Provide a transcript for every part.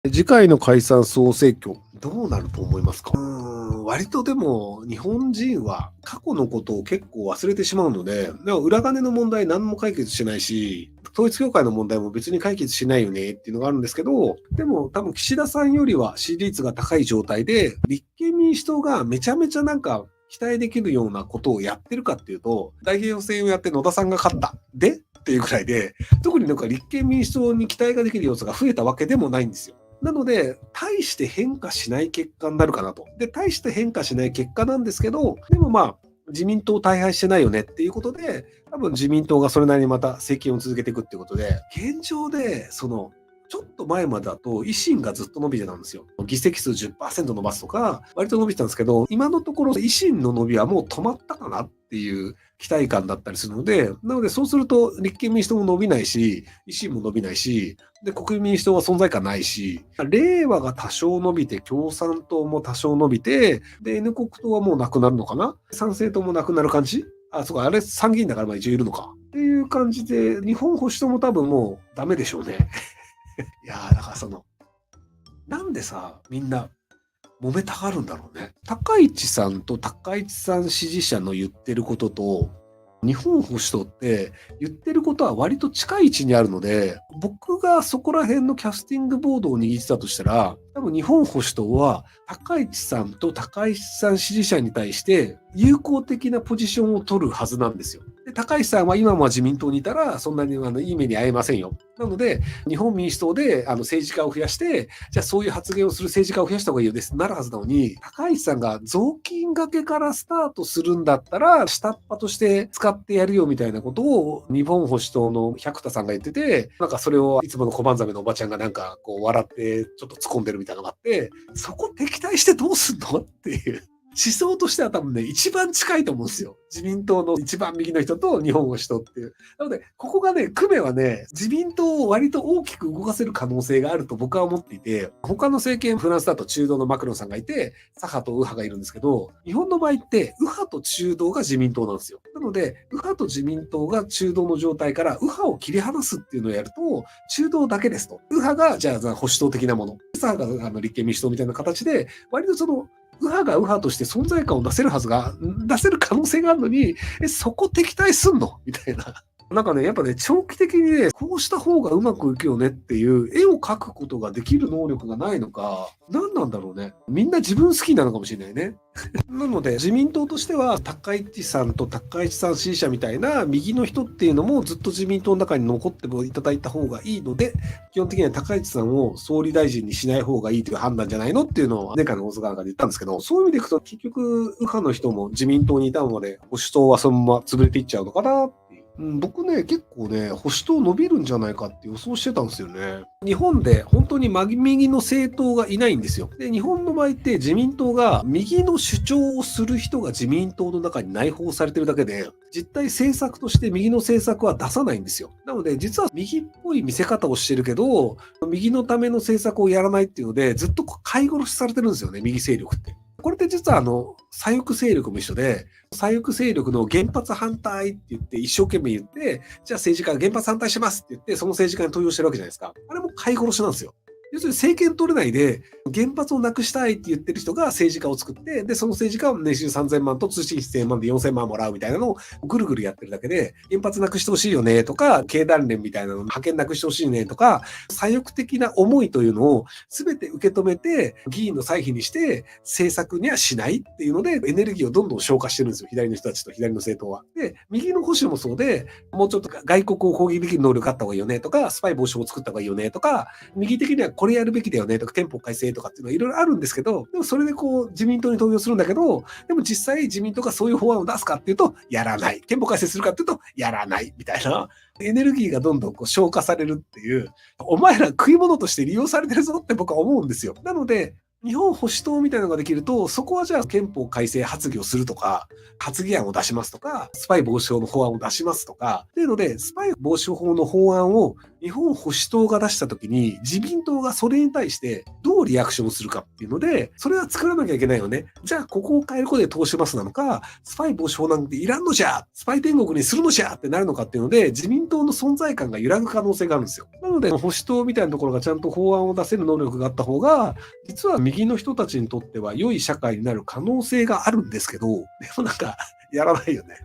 次回の解散総選挙、どうなると思いますか？割とでも、日本人は過去のことを結構忘れてしまうので、でも裏金の問題何も解決しないし、統一教会の問題も別に解決しないよねっていうのがあるんですけど、でも多分岸田さんよりは支持率が高い状態で、立憲民主党がめちゃめちゃ期待できるようなことをやってるかっていうと、代表選をやって野田さんが勝った。でっていうくらいで、特に立憲民主党に期待ができる要素が増えたわけでもないんですよ。なので、大して変化しない結果になるかなと。で、大して変化しない結果なんですけど、でも自民党大敗してないよねっていうことで、多分自民党がそれなりにまた政権を続けていくっていうことで、現状で、ちょっと前までだと維新がずっと伸びてたんですよ。議席数 10% 伸ばすとか、割と伸びてたんですけど、今のところ維新の伸びはもう止まったかなっていう期待感だったりするので、なのでそうすると立憲民主党も伸びないし、維新も伸びないし、で、国民民主党は存在感ないし、令和が多少伸びて、共産党も多少伸びて、で、N 国党はもうなくなるのかな？参政党もなくなる感じ？そうか、あれ参議院だから一応いるのか。っていう感じで、日本保守党も多分もうダメでしょうね。いやー、だからなんでさ、みんな揉めたがるんだろうね。高市さんと高市さん支持者の言ってることと、日本保守党って言ってることは割と近い位置にあるので、僕がそこら辺のキャスティングボードを握ってたとしたら、多分日本保守党は高市さんと高市さん支持者に対して友好的なポジションを取るはずなんですよ。で、高市さんは今も自民党にいたらそんなにいい目に遭えませんよ。なので、日本民主党で政治家を増やして、じゃあそういう発言をする政治家を増やした方がいいよですなるはずなのに、高市さんが雑巾掛けからスタートするんだったら、下っ端として使ってやるよみたいなことを日本保守党の百田さんが言ってて、それをいつもの小判ザメのおばちゃんが笑ってちょっと突っ込んでるみたいなのがあって、そこ敵対してどうすんのっていう。思想としては多分ね、一番近いと思うんですよ。自民党の一番右の人と日本保守党っていう。なので、ここがね、クメはね、自民党を割と大きく動かせる可能性があると僕は思っていて、他の政権、フランスだと中道のマクロンさんがいて、左派と右派がいるんですけど、日本の場合って右派と中道が自民党なんですよ。なので、右派と自民党が中道の状態から右派を切り離すっていうのをやると、中道だけですと。右派が、じゃあ保守党的なもの。左派が立憲民主党みたいな形で、割と右派が右派として存在感を出せるはずが、出せる可能性があるのに、そこ敵対すんのみたいな。やっぱね、長期的にね、こうした方がうまくいくよねっていう絵を描くことができる能力がないのか、何なんだろうね。みんな自分好きなのかもしれないね。なので、自民党としては、高市さんと高市さん支持者みたいな右の人っていうのもずっと自民党の中に残っていただいた方がいいので、基本的には高市さんを総理大臣にしない方がいいという判断じゃないのっていうのを前回の大阪なんかで言ったんですけど、そういう意味でいくと結局、右派の人も自民党にいたので、保守党はそのまま潰れていっちゃうのかなっていう。僕ね、結構ね、保守党伸びるんじゃないかって予想してたんですよね。日本で本当に真右の政党がいないんですよ。で、日本の場合って自民党が右の主張をする人が自民党の中に内包されてるだけで、実態政策として右の政策は出さないんですよ。なので、実は右っぽい見せ方をしてるけど、右のための政策をやらないっていうので、ずっと飼い殺しされてるんですよね、右勢力って。これって実は左翼勢力も一緒で、左翼勢力の原発反対って言って一生懸命言って、じゃあ政治家が原発反対しますって言って、その政治家に投票してるわけじゃないですか。あれも飼い殺しなんですよ。要するに政権取れないで、原発をなくしたいって言ってる人が政治家を作って、で、その政治家は年収3000万と通信費1000万で4000万もらうみたいなのをぐるぐるやってるだけで、原発なくしてほしいよねとか、経団連みたいなの派遣なくしてほしいねとか、左翼的な思いというのを全て受け止めて、議員の歳費にして政策にはしないっていうので、エネルギーをどんどん消化してるんですよ。左の人たちと左の政党は。で、右の保守もそうで、もうちょっと外国を攻撃できる能力あった方がいいよねとか、スパイ防止法を作った方がいいよねとか、右的にはこれやるべきだよねとか、憲法改正とかっていうのはいろいろあるんですけど、でもそれで自民党に投票するんだけど、でも実際自民党がそういう法案を出すかっていうと、やらない。憲法改正するかっていうと、やらないみたいな。エネルギーがどんどん消化されるっていう、お前ら食い物として利用されてるぞって僕は思うんですよ。なので、日本保守党みたいなのができると、そこはじゃあ憲法改正発議をするとか、発議案を出しますとか、スパイ防止法の法案を出しますとか、っていうので、スパイ防止法の法案を日本保守党が出したときに、自民党がそれに対してどうリアクションするかっていうので、それは作らなきゃいけないよね。じゃあ、ここを変えることで通しますなのか、スパイ防止法なんていらんのじゃ、スパイ天国にするのじゃってなるのかっていうので、自民党の存在感が揺らぐ可能性があるんですよ。なのので、保守党みたいなところがちゃんと法案を出せる能力があった方が、実は右の人たちにとっては良い社会になる可能性があるんですけど、でもなんか、やらないよね。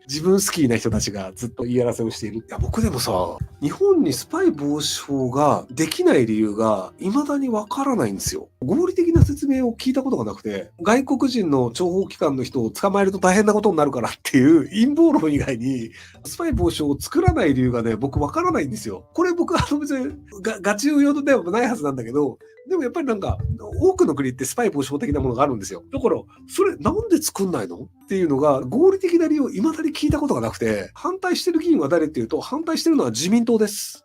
自分好きな人たちがずっと言い争いをしている。いや、僕でもさ、日本にスパイ防止法ができない理由が未だにわからないんですよ。合理的な説明を聞いたことがなくて、外国人の諜報機関の人を捕まえると大変なことになるからっていう陰謀論以外に、スパイ防止法を作らない理由がね、僕わからないんですよ。これ僕は別にガチ用ではないはずなんだけど、でもやっぱりなんか、多くの国ってスパイ防止法的なものがあるんですよ。だから、それなんで作んないのっていうのが、合理的な理由を未だに聞いたことがなくて、反対してる議員は誰っていうと、反対してるのは自民党です。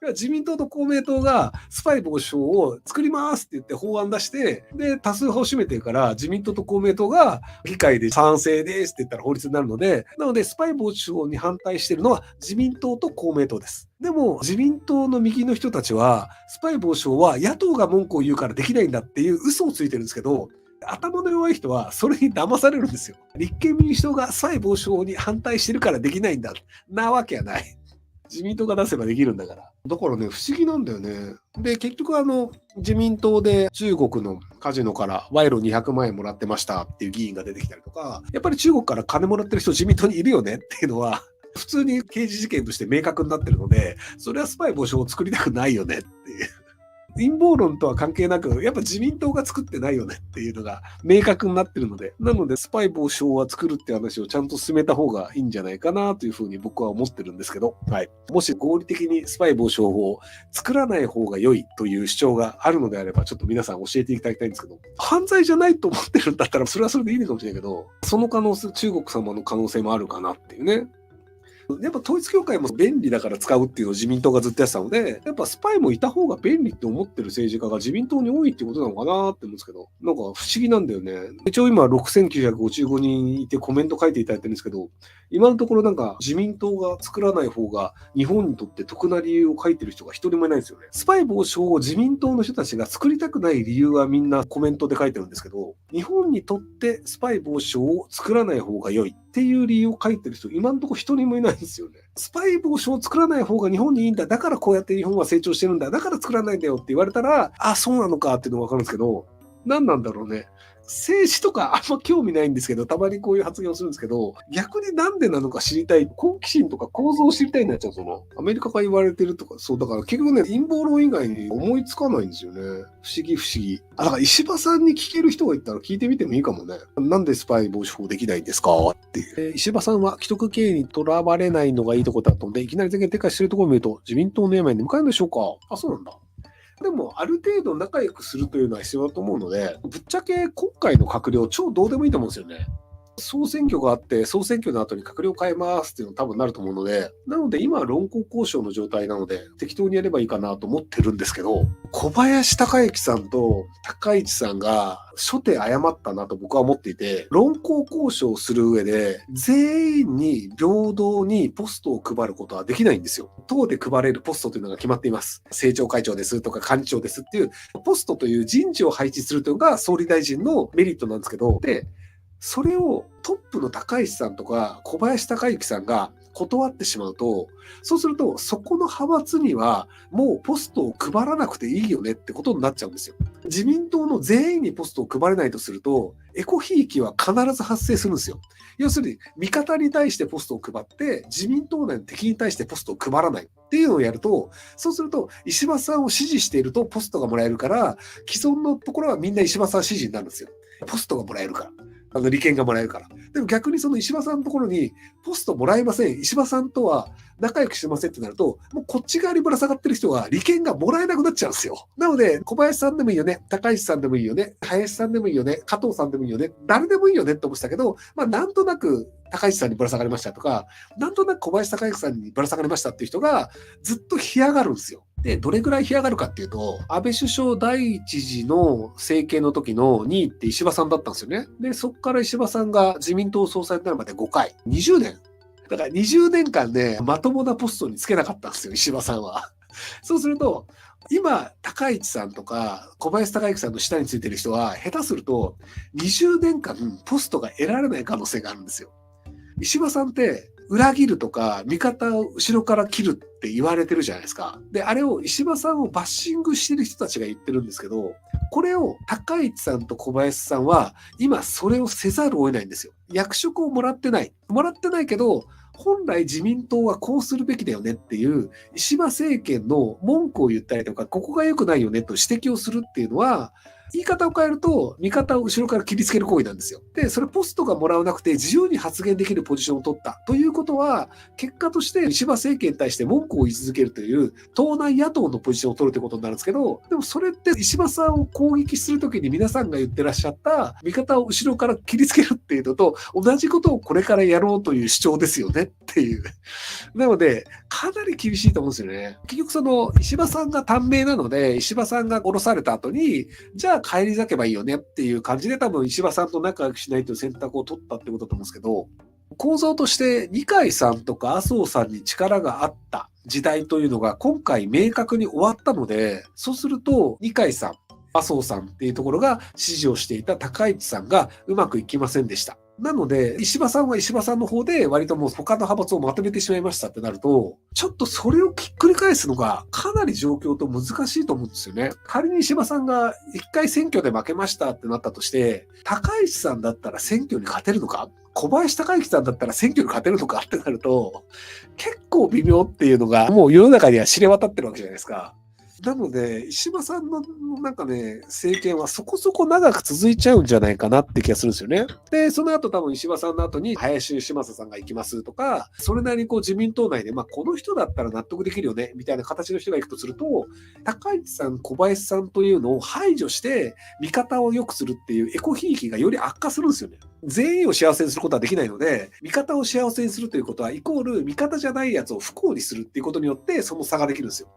自民党と公明党がスパイ防止法を作りますって言って法案出して、で、多数派を占めてるから、自民党と公明党が議会で賛成ですって言ったら法律になるので、なので、スパイ防止法に反対してるのは自民党と公明党です。でも、自民党の右の人たちは、スパイ防止法は野党が文句を言うからできないんだっていう嘘をついてるんですけど、頭の弱い人はそれに騙されるんですよ。立憲民主党がスパイ防止法に反対してるからできないんだ。なわけはない。自民党が出せばできるんだから。だからね、不思議なんだよね。で、結局自民党で中国のカジノから賄賂200万円もらってましたっていう議員が出てきたりとか、やっぱり中国から金もらってる人自民党にいるよねっていうのは、普通に刑事事件として明確になってるので、それはスパイ防止法を作りたくないよねっていう。陰謀論とは関係なく、やっぱ自民党が作ってないよねっていうのが明確になってるので、なのでスパイ防止法は作るって話をちゃんと進めた方がいいんじゃないかなというふうに僕は思ってるんですけど、はい。もし合理的にスパイ防止法を作らない方が良いという主張があるのであれば、ちょっと皆さん教えていただきたいんですけど、犯罪じゃないと思ってるんだったら、それはそれでいいのかもしれないけど、その可能性、中国様の可能性もあるかなっていうね。やっぱ統一教会も便利だから使うっていうのを自民党がずっとやってたので、やっぱスパイもいた方が便利って思ってる政治家が自民党に多いってことなのかなって思うんですけど、なんか不思議なんだよね。一応今6955人いてコメント書いていただいてるんですけど、今のところなんか自民党が作らない方が日本にとって得な理由を書いてる人が一人もいないんですよね。スパイ防止法を自民党の人たちが作りたくない理由はみんなコメントで書いてるんですけど、日本にとってスパイ防止法を作らない方が良いっていう理由を書いてる人、今のところ一人もいないんですよね。スパイ防止を作らない方が日本にいいんだ。だからこうやって日本は成長してるんだ。だから作らないんだよって言われたら、あ、そうなのかっていうのがわかるんですけど、何なんだろうね。政治とかあんま興味ないんですけど、たまにこういう発言をするんですけど、逆になんでなのか知りたい。好奇心とか構造を知りたいになっちゃう。アメリカが言われてるとか、そう、だから結局ね、陰謀論以外に思いつかないんですよね。不思議不思議。だから石破さんに聞ける人がいたら聞いてみてもいいかもね。なんでスパイ防止法できないんですかっていう。石破さんは既得権益にとらわれないのがいいところだったので、いきなり全権撤回してるところを見ると、自民党の病に向かうんでしょうか。あ、そうなんだ。でも、ある程度仲良くするというのは必要だと思うので、ぶっちゃけ今回の閣僚、超どうでもいいと思うんですよね。総選挙があって、総選挙の後に閣僚変えますっていうの多分なると思うので、なので今は論功交渉の状態なので、適当にやればいいかなと思ってるんですけど、小林孝之さんと高市さんが初手誤ったなと僕は思っていて、論功交渉をする上で、全員に平等にポストを配ることはできないんですよ。党で配れるポストというのが決まっています。政調会長ですとか幹事長ですっていう、ポストという人事を配置するというのが総理大臣のメリットなんですけど、で、それをトップの高市さんとか小林孝之さんが断ってしまうと、そうするとそこの派閥にはもうポストを配らなくていいよねってことになっちゃうんですよ。自民党の全員にポストを配れないとすると、エコひいきは必ず発生するんですよ。要するに味方に対してポストを配って、自民党内の敵に対してポストを配らないっていうのをやると、そうすると石破さんを支持しているとポストがもらえるから、既存のところはみんな石破さん支持になるんですよ。ポストがもらえるから。利権がもらえるから。でも逆にその石破さんのところにポストもらえません。石破さんとは仲良くしてませんってなると、もうこっち側にぶら下がってる人は利権がもらえなくなっちゃうんですよ。なので、小林さんでもいいよね。高市さんでもいいよね。林さんでもいいよね。加藤さんでもいいよね。誰でもいいよねって思ってたけど、なんとなく高市さんにぶら下がりましたとか、なんとなく小林孝之さんにぶら下がりましたっていう人がずっと干上がるんですよ。で、どれぐらい干上がるかっていうと、安倍首相第一次の政権の時の2位って石破さんだったんですよね。で、そこから石破さんが自民党総裁になるまで5回。20年。だから20年間ね、まともなポストにつけなかったんですよ、石破さんは。そうすると、今、高市さんとか小林孝之さんの下についてる人は、下手すると20年間ポストが得られない可能性があるんですよ。石破さんって裏切るとか、味方を後ろから切るって言われてるじゃないですか。で、あれを石破さんをバッシングしてる人たちが言ってるんですけど、これを高市さんと小林さんは、今それをせざるを得ないんですよ。役職をもらってない。もらってないけど、本来自民党はこうするべきだよねっていう石破政権の文句を言ったりとか、ここが良くないよねと指摘をするっていうのは、言い方を変えると、味方を後ろから切りつける行為なんですよ。で、それポストがもらわなくて自由に発言できるポジションを取ったということは、結果として石破政権に対して文句を言い続けるという、党内野党のポジションを取るということになるんですけど、でもそれって石破さんを攻撃するときに皆さんが言ってらっしゃった、味方を後ろから切りつけるっていうのと、同じことをこれからやろうという主張ですよねっていう。なので、かなり厳しいと思うんですよね。結局その、石破さんが短命なので、石破さんが降ろされた後に、じゃあ返り咲けばいいよねっていう感じで多分石破さんと仲良くしないという選択を取ったってことだと思うんですけど、構造として二階さんとか麻生さんに力があった時代というのが今回明確に終わったので、そうすると二階さん、麻生さんっていうところが支持をしていた高市さんがうまくいきませんでした。なので、石破さんは石破さんの方で割ともう他の派閥をまとめてしまいましたってなると、ちょっとそれをひっくり返すのがかなり状況と難しいと思うんですよね。仮に石破さんが一回選挙で負けましたってなったとして、高市さんだったら選挙に勝てるのか、小林孝之さんだったら選挙に勝てるのかってなると、結構微妙っていうのがもう世の中には知れ渡ってるわけじゃないですか。なので、石破さんのなんかね、政権はそこそこ長く続いちゃうんじゃないかなって気がするんですよね。で、その後多分石破さんの後に林芳正さんが行きますとか、それなりにこう自民党内で、まあこの人だったら納得できるよね、みたいな形の人が行くとすると、高市さん、小林さんというのを排除して、味方を良くするっていうエコひいきがより悪化するんですよね。全員を幸せにすることはできないので、味方を幸せにするということは、イコール味方じゃないやつを不幸にするっていうことによって、その差ができるんですよ。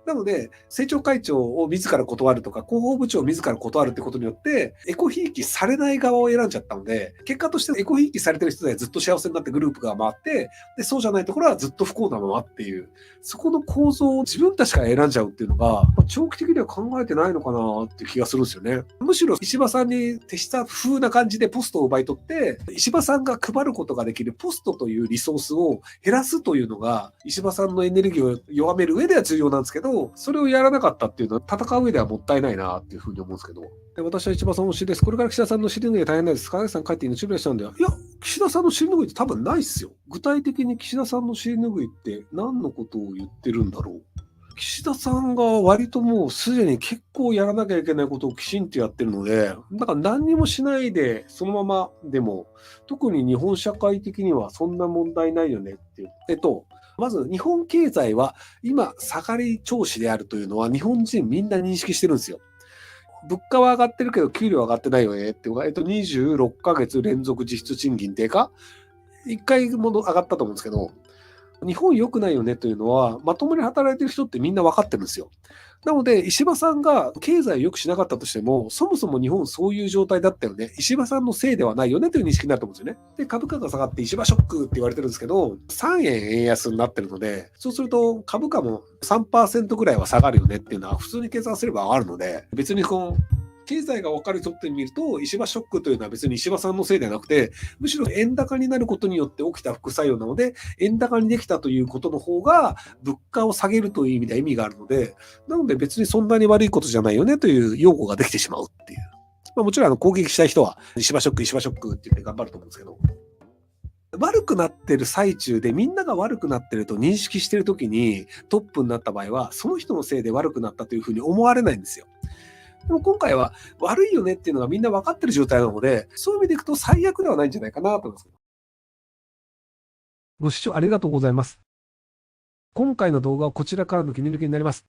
なので、政調会長を自ら断るとか、広報部長を自ら断るってことによって、エコひいきされない側を選んじゃったので、結果としてエコひいきされてる人でずっと幸せになってグループが回って、で、そうじゃないところはずっと不幸なままっていう、そこの構造を自分たちから選んじゃうっていうのが、長期的には考えてないのかなっていう気がするんですよね。むしろ石破さんに徹した風な感じでポストを奪い取って、石破さんが配ることができるポストというリソースを減らすというのが、石破さんのエネルギーを弱める上では重要なんですけど、それをやらなかったっていうのは戦う上ではもったいないなっていうふうに思うんですけど。で、私は石破さん推しです。これから岸田さんの尻拭い大変ないです。高橋さん帰っていいの？注意したんだよ。いや、岸田さんの尻拭いって多分ないっすよ。具体的に岸田さんの尻拭いって何のことを言ってるんだろう。岸田さんが割ともうすでに結構やらなきゃいけないことをきちんとやってるので、だから何にもしないでそのままでも、特に日本社会的にはそんな問題ないよねっていう。まず日本経済は今下がり調子であるというのは日本人みんな認識してるんですよ。物価は上がってるけど給料は上がってないよねっていうのが、26ヶ月連続実質賃金低下 ?1 回も上がったと思うんですけど、日本良くないよねというのは、まともに働いてる人ってみんな分かってるんですよ。なので、石破さんが経済を良くしなかったとしても、そもそも日本そういう状態だったよね。石破さんのせいではないよねという認識になると思うんですよね。で、株価が下がって石破ショックって言われてるんですけど、3円円安になってるので、そうすると株価も 3% ぐらいは下がるよねっていうのは普通に計算すれば上がるので、別に経済が分かる人って見ると、石破ショックというのは別に石破さんのせいではなくて、むしろ円高になることによって起きた副作用なので、円高にできたということの方が、物価を下げるという意味では意味があるので、なので別にそんなに悪いことじゃないよねという用語ができてしまうっていう。もちろん攻撃したい人は、石破ショック、石破ショックって言って頑張ると思うんですけど、悪くなってる最中でみんなが悪くなってると認識してるときにトップになった場合は、その人のせいで悪くなったというふうに思われないんですよ。でも今回は悪いよねっていうのがみんな分かってる状態なので、そういう意味でいくと最悪ではないんじゃないかなと思います。ご視聴ありがとうございます。今回の動画はこちらからの切り抜きになります。